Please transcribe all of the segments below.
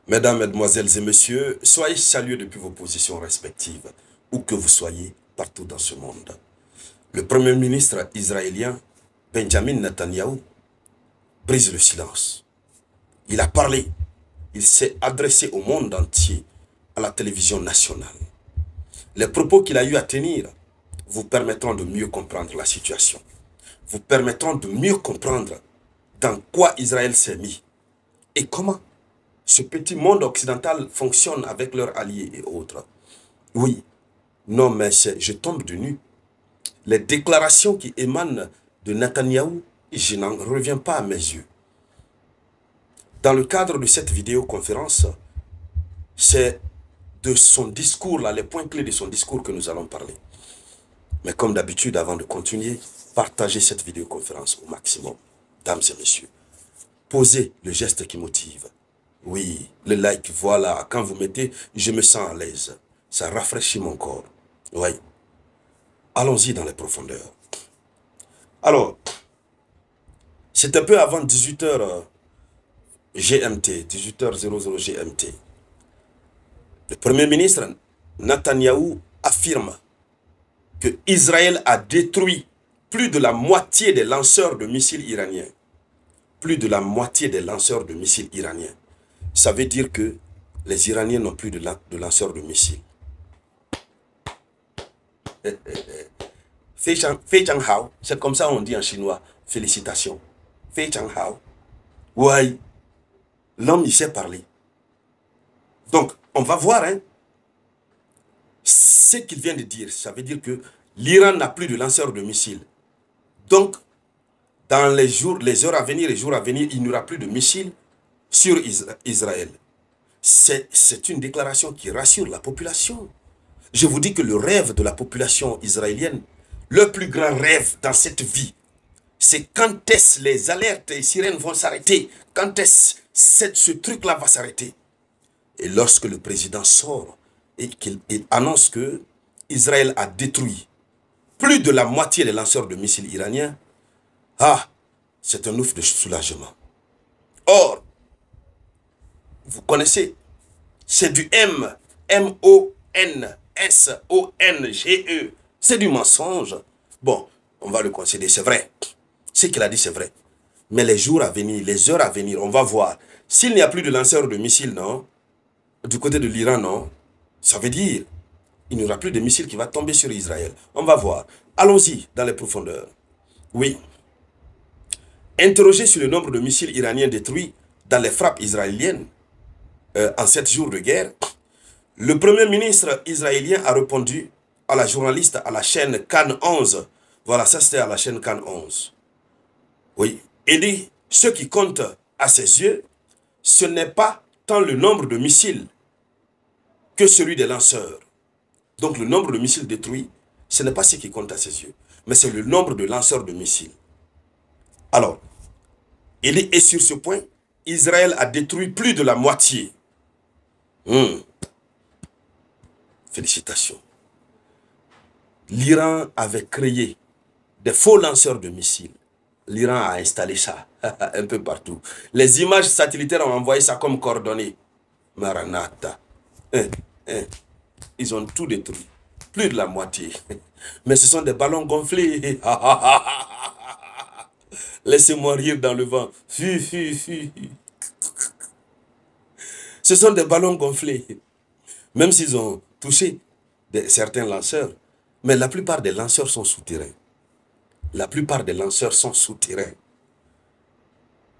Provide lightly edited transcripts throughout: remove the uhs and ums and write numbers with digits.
Mesdames, Mesdemoiselles et Messieurs, soyez salués depuis vos positions respectives, où que vous soyez, partout dans ce monde. Le Premier ministre israélien, Benjamin Netanyahou, brise le silence. Il a parlé, il s'est adressé au monde entier, à la télévision nationale. Les propos qu'il a eu à tenir vous permettront de mieux comprendre la situation, vous permettront de mieux comprendre dans quoi Israël s'est mis et comment ce petit monde occidental fonctionne avec leurs alliés et autres. Oui, non, mais je tombe de nu. Les déclarations qui émanent de Netanyahou, je n'en reviens pas à mes yeux. Dans le cadre de cette vidéoconférence, c'est de son discours, là, les points clés de son discours que nous allons parler. Mais comme d'habitude, avant de continuer, partagez cette vidéoconférence au maximum, dames et messieurs. Posez le geste qui motive. Oui, le like, voilà. Quand vous mettez, je me sens à l'aise. Ça rafraîchit mon corps. Oui. Allons-y dans les profondeurs. Alors, c'est un peu avant 18h GMT, 18h00 GMT. Le Premier ministre Netanyahou affirme que Israël a détruit plus de la moitié des lanceurs de missiles iraniens. Plus de la moitié des lanceurs de missiles iraniens. Ça veut dire que les Iraniens n'ont plus de lanceurs de missiles. Fei Chang Hao, c'est comme ça on dit en chinois. Félicitations. Fei Chang Hao. Ouais, l'homme il sait parler. Donc, on va voir, hein. Ce qu'il vient de dire, ça veut dire que l'Iran n'a plus de lanceurs de missiles. Donc, dans les heures à venir, les jours à venir, il n'y aura plus de missiles sur Israël. C'est une déclaration qui rassure la population. Je vous dis que le rêve de la population israélienne, le plus grand rêve dans cette vie, c'est quand est-ce les alertes et sirènes vont s'arrêter, quand est-ce ce truc-là va s'arrêter. Et lorsque le président sort et qu'il annonce que Israël a détruit plus de la moitié des lanceurs de missiles iraniens, ah, c'est un ouf de soulagement. Or, vous connaissez, c'est du M-O-N-S-O-N-G-E. C'est du mensonge. Bon, on va le concéder, c'est vrai. Ce qu'il a dit, c'est vrai. Mais les jours à venir, les heures à venir, on va voir. S'il n'y a plus de lanceurs de missiles, non, du côté de l'Iran, non, ça veut dire il n'y aura plus de missiles qui vont tomber sur Israël. On va voir. Allons-y dans les profondeurs. Oui. Interrogé sur le nombre de missiles iraniens détruits dans les frappes israéliennes en 7 jours de guerre, le Premier ministre israélien a répondu à la journaliste à la chaîne Cannes 11. Voilà, ça c'était à la chaîne Cannes 11. Oui. Il dit, ce qui compte à ses yeux, ce n'est pas tant le nombre de missiles que celui des lanceurs. Donc le nombre de missiles détruits, ce n'est pas ce qui compte à ses yeux, mais c'est le nombre de lanceurs de missiles. Alors, il dit, et sur ce point, Israël a détruit plus de la moitié. Félicitations. L'Iran avait créé des faux lanceurs de missiles. L'Iran a installé ça un peu partout. Les images satellitaires ont envoyé ça comme coordonnées. Maranatha. Ils ont tout détruit. Plus de la moitié. Mais ce sont des ballons gonflés. Laissez-moi rire dans le vent. Ce sont des ballons gonflés. Même s'ils ont touché certains lanceurs. Mais la plupart des lanceurs sont souterrains. La plupart des lanceurs sont souterrains.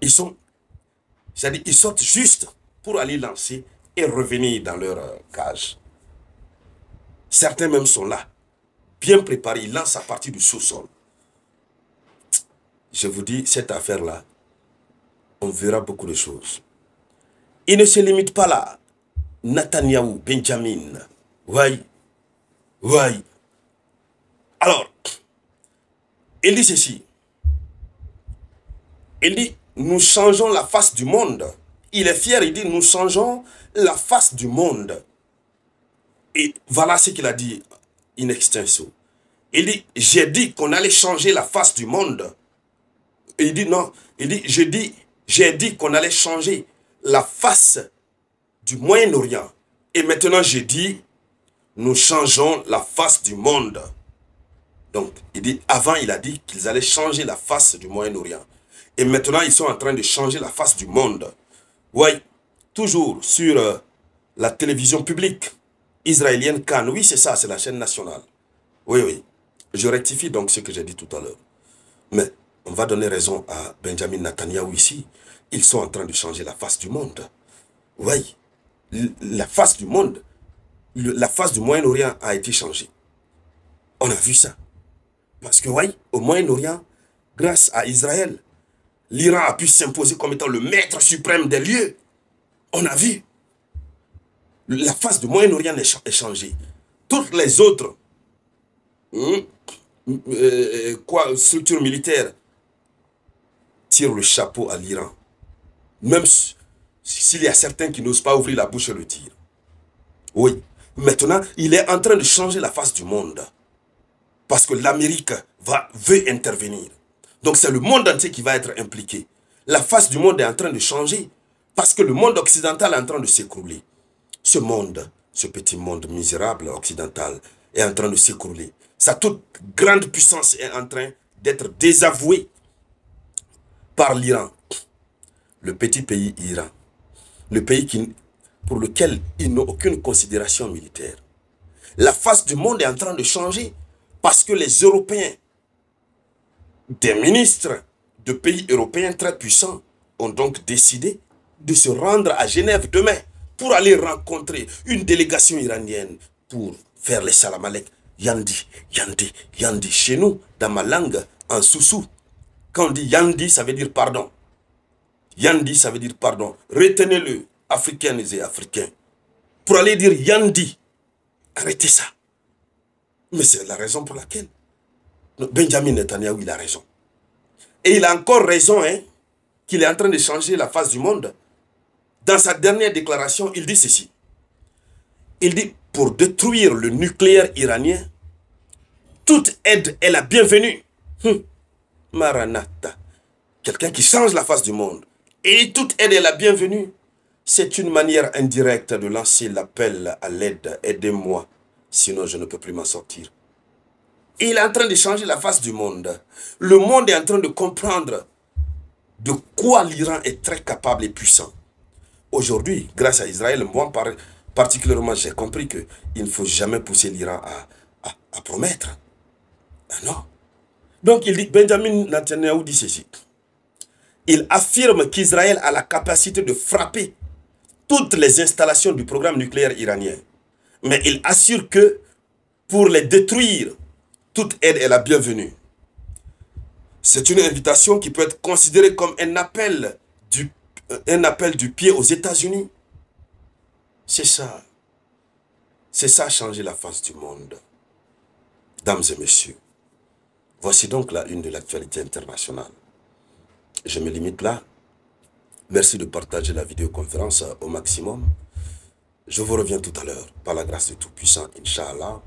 Ils sortent juste pour aller lancer et revenir dans leur cage. Certains même sont là, bien préparés, ils lancent à partir du sous-sol. Je vous dis, cette affaire-là, on verra beaucoup de choses. Il ne se limite pas là. Netanyahou, Benjamin. Oui. Oui. Alors, il dit ceci. Il dit, nous changeons la face du monde. Il est fier, il dit, nous changeons la face du monde. Et voilà ce qu'il a dit in extenso. Il dit, j'ai dit qu'on allait changer la face du monde. Et il dit, non, il dit, j'ai dit qu'on allait changer la face du Moyen-Orient. Et maintenant, j'ai dit, nous changeons la face du monde. Donc, il dit, avant, il a dit qu'ils allaient changer la face du Moyen-Orient. Et maintenant, ils sont en train de changer la face du monde. Oui, toujours sur la télévision publique israélienne Cannes. Oui, c'est ça, c'est la chaîne nationale. Oui, oui. Je rectifie donc ce que j'ai dit tout à l'heure. Mais on va donner raison à Benjamin Netanyahou ici. Ils sont en train de changer la face du monde. Oui, la face du monde, la face du Moyen-Orient a été changée. On a vu ça. Parce que, oui, au Moyen-Orient, grâce à Israël, l'Iran a pu s'imposer comme étant le maître suprême des lieux. On a vu. La face du Moyen-Orient est changée. Toutes les autres structures militaires tirent le chapeau à l'Iran. Même s'il y a certains qui n'osent pas ouvrir la bouche et le dire. Oui. Maintenant, il est en train de changer la face du monde. Parce que l'Amérique veut intervenir. Donc c'est le monde entier qui va être impliqué. La face du monde est en train de changer. Parce que le monde occidental est en train de s'écrouler. Ce monde, ce petit monde misérable occidental est en train de s'écrouler. Sa toute grande puissance est en train d'être désavouée par l'Iran. Le petit pays Iran. Le pays pour lequel ils n'ont aucune considération militaire. La face du monde est en train de changer parce que les Européens, des ministres de pays européens très puissants, ont donc décidé de se rendre à Genève demain pour aller rencontrer une délégation iranienne pour faire les salam alek. Yandi, yandi, yandi. Chez nous, dans ma langue, en soussou, quand on dit yandi, ça veut dire pardon. Yandi, ça veut dire pardon. Retenez-le, africaines et africains. Pour aller dire yandi, arrêtez ça. Mais c'est la raison pour laquelle Benjamin Netanyahou, il a raison. Et il a encore raison, hein, qu'il est en train de changer la face du monde. Dans sa dernière déclaration, il dit ceci. Il dit, pour détruire le nucléaire iranien, toute aide est la bienvenue. Maranatha. Quelqu'un qui change la face du monde. Et toute aide est la bienvenue. C'est une manière indirecte de lancer l'appel à l'aide. Aidez-moi, sinon je ne peux plus m'en sortir. Et il est en train de changer la face du monde. Le monde est en train de comprendre de quoi l'Iran est très capable et puissant. Aujourd'hui, grâce à Israël, moi particulièrement, j'ai compris qu'il ne faut jamais pousser l'Iran à promettre. Ah non. Donc, il dit, Benjamin Netanyahou dit ceci. Il affirme qu'Israël a la capacité de frapper toutes les installations du programme nucléaire iranien. Mais il assure que pour les détruire, toute aide est la bienvenue. C'est une invitation qui peut être considérée comme un appel du pied aux États-Unis. C'est ça. C'est ça, changer la face du monde. Dames et messieurs, voici donc la une de l'actualité internationale. Je me limite là. Merci de partager la vidéoconférence au maximum. Je vous reviens tout à l'heure, par la grâce du Tout-Puissant, Inch'Allah.